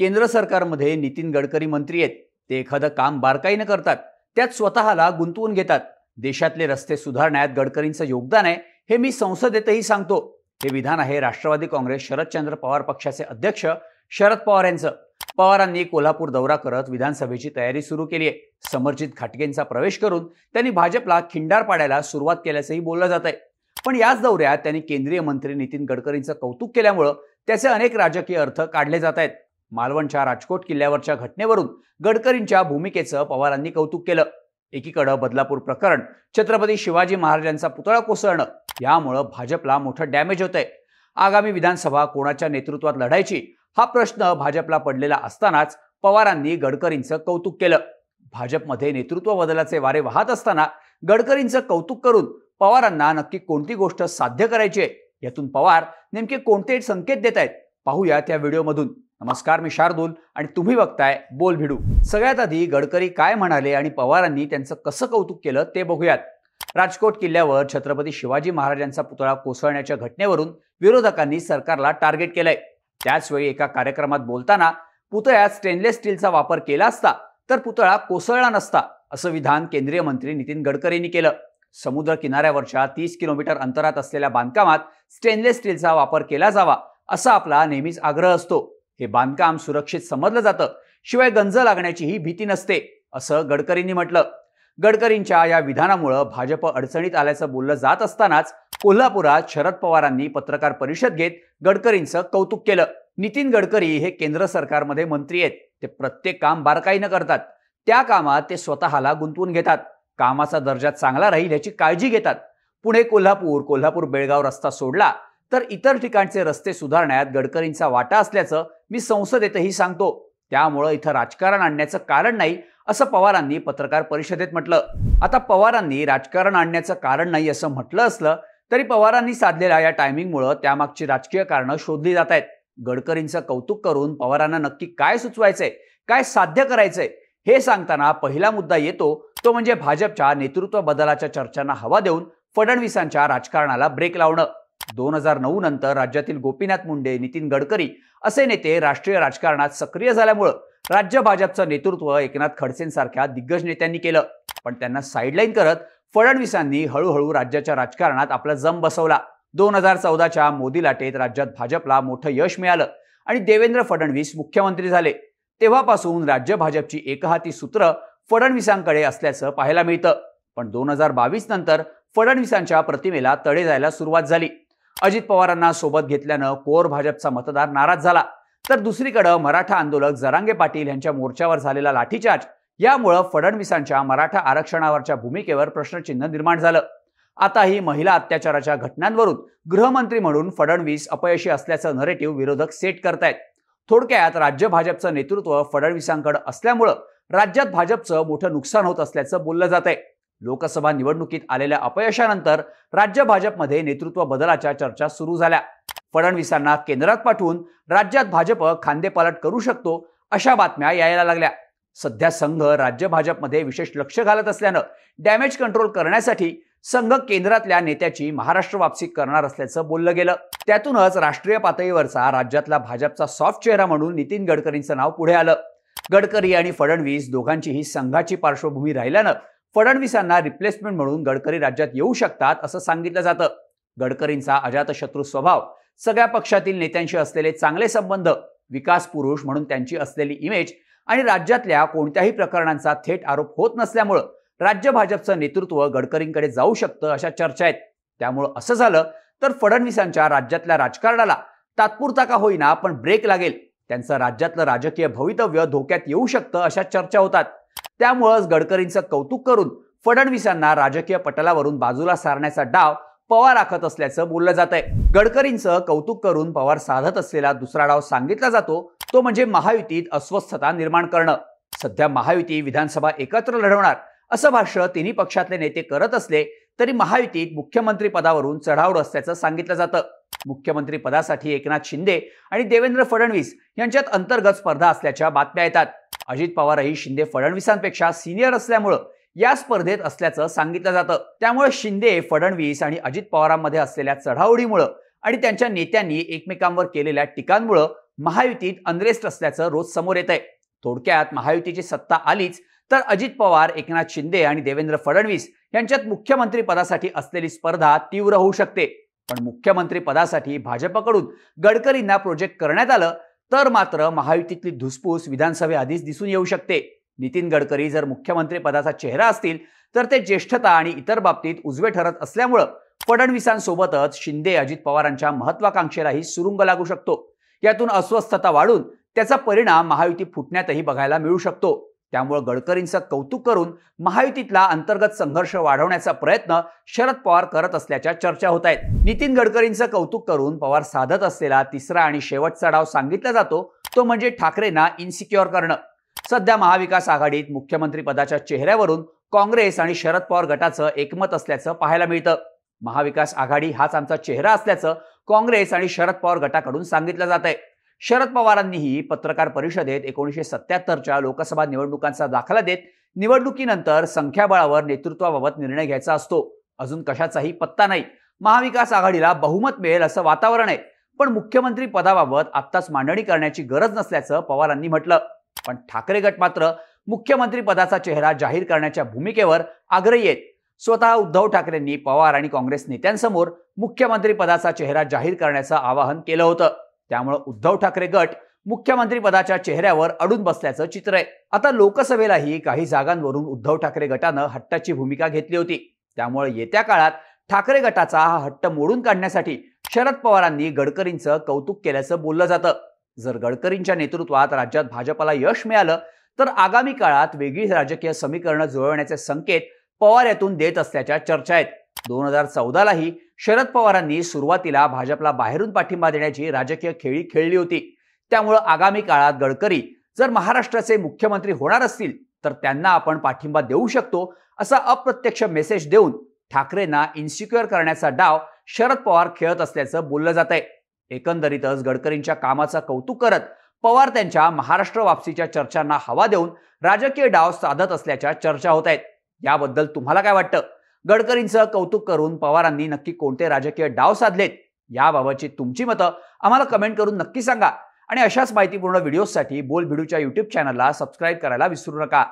केंद्र सरकारमध्ये नितीन गडकरी मंत्री आहेत. ते एखादं काम बारकाईनं करतात, त्यात स्वतःला गुंतवून घेतात. देशातले रस्ते सुधारण्यात गडकरींचं योगदान आहे हे मी संसदेतही सांगतो. हे विधान आहे राष्ट्रवादी काँग्रेस शरदचंद्र पवार पक्षाचे अध्यक्ष शरद पवार यांचं. पवारांनी कोल्हापूर दौरा करत विधानसभेची तयारी सुरू केली आहे. समर्जित घाटगेंचा प्रवेश करून त्यांनी भाजपला खिंडार पाडायला सुरुवात केल्याचंही बोललं जात आहे. पण याच दौऱ्यात त्यांनी केंद्रीय मंत्री नितीन गडकरींचं कौतुक केल्यामुळं त्याचे अनेक राजकीय अर्थ काढले जात आहेत. मालवणच्या राजकोट किल्ल्यावरच्या घटनेवरून गडकरींच्या भूमिकेचं पवारांनी कौतुक केलं. एकीकडे बदलापूर प्रकरण, छत्रपती शिवाजी महाराजांचा पुतळा कोसळणं, यामुळं भाजपला मोठं डॅमेज होतंय. आगामी विधानसभा कोणाच्या नेतृत्वात लढायची हा प्रश्न भाजपला पडलेला असतानाच पवारांनी गडकरींचं कौतुक केलं. भाजपमध्ये नेतृत्व बदलाचे वारे वाहत असताना गडकरींचं कौतुक करून पवारांना नक्की कोणती गोष्ट साध्य करायची आहे, यातून पवार नेमके कोणते संकेत देत आहेत, पाहूया त्या व्हिडिओमधून. नमस्कार, मी शार्दूल आणि तुम्ही बघताय बोल भिडू. सगळ्यात आधी गडकरी काय म्हणाले आणि पवारांनी त्यांचं कसं कौतुक केलं ते बघूयात. राजकोट किल्ल्यावर छत्रपती शिवाजी महाराजांचा पुतळा कोसळण्याच्या घटनेवरून विरोधकांनी सरकारला टार्गेट केलंय. त्याचवेळी एका कार्यक्रमात बोलताना पुतळ्यात स्टेनलेस स्टीलचा वापर केला असता तर पुतळा कोसळला नसता, असं विधान केंद्रीय मंत्री नितीन गडकरींनी केलं. समुद्र किनाऱ्यावरच्या 30 किलोमीटर अंतरात असलेल्या बांधकामात स्टेनलेस स्टीलचा वापर केला जावा असा आपला नेहमीच आग्रह असतो. हे बांधकाम सुरक्षित समजलं जातं, शिवाय गंज लागण्याचीही भीती नसते, असं गडकरींनी म्हटलं. गडकरींच्या या विधानामुळे भाजप अडचणीत आल्याचं बोललं जात असतानाच कोल्हापुरात शरद पवारांनी पत्रकार परिषद घेत गडकरींचं कौतुक केलं. नितीन गडकरी हे केंद्र सरकारमध्ये मंत्री आहेत. ते प्रत्येक काम बारकाईनं करतात. त्या कामात ते स्वतःला गुंतवून घेतात. कामाचा दर्जा चांगला राहील याची काळजी घेतात. पुणे कोल्हापूर बेळगाव रस्ता सोडला तर इतर ठिकाणचे रस्ते सुधारण्यात गडकरींचा वाटा असल्याचं मी संसदेतही सांगतो. त्यामुळे इथं राजकारण आणण्याचं कारण नाही, असं पवारांनी पत्रकार परिषदेत म्हटलं. आता पवारांनी राजकारण आणण्याचं कारण नाही असं म्हटलं असलं तरी पवारांनी साधलेल्या या टायमिंगमुळे त्यामागची राजकीय कारणं शोधली जात आहेत. गडकरींचं कौतुक करून पवारांना नक्की काय सुचवायचंय, काय साध्य करायचंय हे सांगताना पहिला मुद्दा येतो तो म्हणजे भाजपच्या नेतृत्व बदलाच्या चर्चांना हवा देऊन फडणवीसांच्या राजकारणाला ब्रेक लावणं. 2009 नंतर राज्यातील गोपीनाथ मुंडे, नितीन गडकरी असे नेते राष्ट्रीय राजकारणात सक्रिय झाल्यामुळे राज्य भाजपचं नेतृत्व एकनाथ खडसेंसारख्या दिग्गज नेत्यांनी केलं. पण त्यांना साईडलाईन करत फडणवीसांनी हळूहळू राज्याच्या राजकारणात आपला जम बसवला. 2014च्या मोदी लाटेत राज्यात भाजपला मोठं यश मिळालं आणि देवेंद्र फडणवीस मुख्यमंत्री झाले. तेव्हापासून राज्य भाजपची एकहाती सूत्र फडणवीसांकडे असल्याचं पाहायला मिळतं. पण 2022 नंतर फडणवीसांच्या प्रतिमेला तडे जायला सुरुवात झाली. अजित पवारांना सोबत घेतल्यानं कोर भाजपचा मतदार नाराज झाला. तर दुसरीकडे मराठा आंदोलक जरांगे पाटील यांच्या मोर्चावर झालेला लाठीचार्ज यामुळे फडणवीसांच्या मराठा आरक्षणावरच्या भूमिकेवर प्रश्नचिन्ह निर्माण झालं. आता ही महिला अत्याचाराच्या घटनांवरून गृहमंत्री म्हणून फडणवीस अपयशी असल्याचं नरेटिव्ह विरोधक सेट करतायत. थोडक्यात राज्य भाजपचं नेतृत्व फडणवीसांकडे असल्यामुळं राज्यात भाजपचं मोठं नुकसान होत असल्याचं बोललं जात आहे. लोकसभा निवडणुकीत आलेल्या अपयशानंतर राज्य भाजपमध्ये नेतृत्व बदलाच्या चर्चा सुरू झाल्या. फडणवीसांना केंद्रात पाठवून राज्यात भाजप खांदेपालट करू शकतो अशा बातम्या यायला लागल्या. सध्या संघ राज्य भाजपमध्ये विशेष लक्ष घालत असल्यानं डॅमेज कंट्रोल करण्यासाठी संघ केंद्रातल्या नेत्याची महाराष्ट्र वापसी करणार असल्याचं बोललं गेलं. त्यातूनच राष्ट्रीय पातळीवरचा राज्यातला भाजपचा सॉफ्ट चेहरा म्हणून नितीन गडकरींचं नाव पुढे आलं. गडकरी आणि फडणवीस दोघांचीही संघाची पार्श्वभूमी राहिल्यानं फडणवीसांना रिप्लेसमेंट म्हणून गडकरी राज्यात येऊ शकतात असं सांगितलं जातं. गडकरींचा अजातशत्रू स्वभाव, सगळ्या पक्षातील नेत्यांशी असलेले चांगले संबंध, विकास पुरुष म्हणून त्यांची असलेली इमेज आणि राज्यातल्या कोणत्याही प्रकरणांचा थेट आरोप होत नसल्यामुळं राज्य भाजपचं नेतृत्व गडकरींकडे जाऊ शकतं अशा चर्चा आहेत. त्यामुळं असं झालं तर फडणवीसांच्या राज्यातल्या राजकारणाला तात्पुरता का होईना पण ब्रेक लागेल. त्यांचं राज्यातलं राजकीय भवितव्य धोक्यात येऊ शकतं अशा चर्चा होतात. त्यामुळेच गडकरींचं कौतुक करून फडणवीसांना राजकीय पटलावरून बाजूला सारण्याचा डाव पवार आखत असल्याचं बोललं जात आहे. गडकरींचं कौतुक करून पवार साधत असलेला दुसरा डाव सांगितला जातो तो म्हणजे महायुतीत अस्वस्थता निर्माण करणं. सध्या महायुती विधानसभा एकत्र लढवणार असं भाष्य तिन्ही पक्षातले नेते करत असले तरी महायुतीत मुख्यमंत्री पदावरून चढाओढ असल्याचं सांगितलं जातं. मुख्यमंत्री पदासाठी एकनाथ शिंदे आणि देवेंद्र फडणवीस यांच्यात अंतर्गत स्पर्धा असल्याच्या बातम्या येतात. अजित पवारही शिंदे फडणवीसांपेक्षा सिनियर असल्यामुळे या स्पर्धेत असल्याचं सांगितलं जातं. त्यामुळे शिंदे, फडणवीस आणि अजित पवारांमध्ये असलेल्या चढाओढीमुळे आणि त्यांच्या नेत्यांनी एकमेकांवर केलेल्या टीकांमुळे महायुतीत अनरेस्ट असल्याचं रोज समोर येत आहे. थोडक्यात महायुतीची सत्ता आलीच तर अजित पवार, एकनाथ शिंदे आणि देवेंद्र फडणवीस यांच्यात मुख्यमंत्री पदासाठी असलेली स्पर्धा तीव्र होऊ शकते. पण मुख्यमंत्री पदासाठी भाजपकडून गडकरींना प्रोजेक्ट करण्यात आलं तर मात्र महायुतीतली धुसफूस विधानसभेआधीच दिसून येऊ शकते. नितीन गडकरी जर मुख्यमंत्री पदाचा चेहरा असतील तर ते ज्येष्ठता आणि इतर बाबतीत उजवे ठरत असल्यामुळे फडणवीसांसोबतच शिंदे, अजित पवारांच्या महत्वाकांक्षेलाही सुरुंग लागू शकतो. यातून अस्वस्थता वाढून त्याचा परिणाम महायुती फुटण्यातही बघायला मिळू शकतो. त्यामुळे गडकरींचं कौतुक करून महायुतीतला अंतर्गत संघर्ष वाढवण्याचा प्रयत्न शरद पवार करत असल्याच्या चर्चा होत आहेत. नितीन गडकरींचं कौतुक करून पवार साधत असलेला तिसरा आणि शेवटचा डाव सांगितला जातो तो म्हणजे ठाकरेंना इन्सिक्युअर करणं. सध्या महाविकास आघाडीत मुख्यमंत्री पदाच्या चेहऱ्यावरून काँग्रेस आणि शरद पवार गटाचं एकमत असल्याचं पाहायला मिळतं. महाविकास आघाडी हाच आमचा चेहरा असल्याचं काँग्रेस आणि शरद पवार गटाकडून सांगितलं जात आहे. शरद पवारांनीही पत्रकार परिषदेत 1977च्या लोकसभा निवडणुकांचा दाखला देत निवडणुकीनंतर संख्याबळावर नेतृत्वाबाबत निर्णय घ्यायचा असतो. अजून कशाचाही पत्ता नाही. महाविकास आघाडीला बहुमत मिळेल असं वातावरण आहे, पण मुख्यमंत्री पदाबाबत आत्ताच मांडणी करण्याची गरज नसल्याचं पवारांनी म्हटलं. पण ठाकरे गट मात्र मुख्यमंत्री पदाचा चेहरा जाहीर करण्याच्या भूमिकेवर आग्रही आहेत. स्वतः उद्धव ठाकरेंनी पवार आणि काँग्रेस नेत्यांसमोर मुख्यमंत्री पदाचा चेहरा जाहीर करण्याचं आवाहन केलं होतं. त्यामुळे उद्धव ठाकरे गट मुख्यमंत्री पदाच्या चेहऱ्यावर अडून बसल्याचं चित्र आहे. आता लोकसभेलाही काही जागांवरून उद्धव ठाकरे गटानं हट्टाची भूमिका घेतली होती. त्यामुळे येत्या काळात ठाकरे गटाचा हा हट्ट मोडून काढण्यासाठी शरद पवारांनी गडकरींचं कौतुक केल्याचं बोललं जातं. जर गडकरींच्या नेतृत्वात राज्यात भाजपला यश मिळालं तर आगामी काळात वेगळी राजकीय समीकरणं जुळवण्याचे संकेत पवार यातून देत असल्याच्या चर्चा आहेत. 2014लाही शरद पवारांनी सुरुवातीला भाजपला बाहेरून पाठिंबा देण्याची राजकीय खेळी खेळली होती. त्यामुळे आगामी काळात गडकरी जर महाराष्ट्राचे मुख्यमंत्री होणार असतील तर त्यांना आपण पाठिंबा देऊ शकतो असा अप्रत्यक्ष मेसेज देऊन ठाकरेंना इन्सिक्युअर करण्याचा डाव शरद पवार खेळत असल्याचं बोललं जात आहे. एकंदरीतच गडकरींच्या कामाचं कौतुक करत पवार त्यांच्या महाराष्ट्र वापसीच्या चर्चांना हवा देऊन राजकीय डाव साधत असल्याच्या चर्चा होत आहेत. याबद्दल तुम्हाला काय वाटतं? गडकरींचं कौतुक करून पवारांनी नक्की कोणते राजकीय डाव साधलेत? याबाबतची तुमची मतं आम्हाला कमेंट करून नक्की सांगा आणि अशाच माहितीपूर्ण व्हिडिओसाठी बोल भिडूच्या YouTube चॅनलला सबस्क्राईब करायला विसरू नका.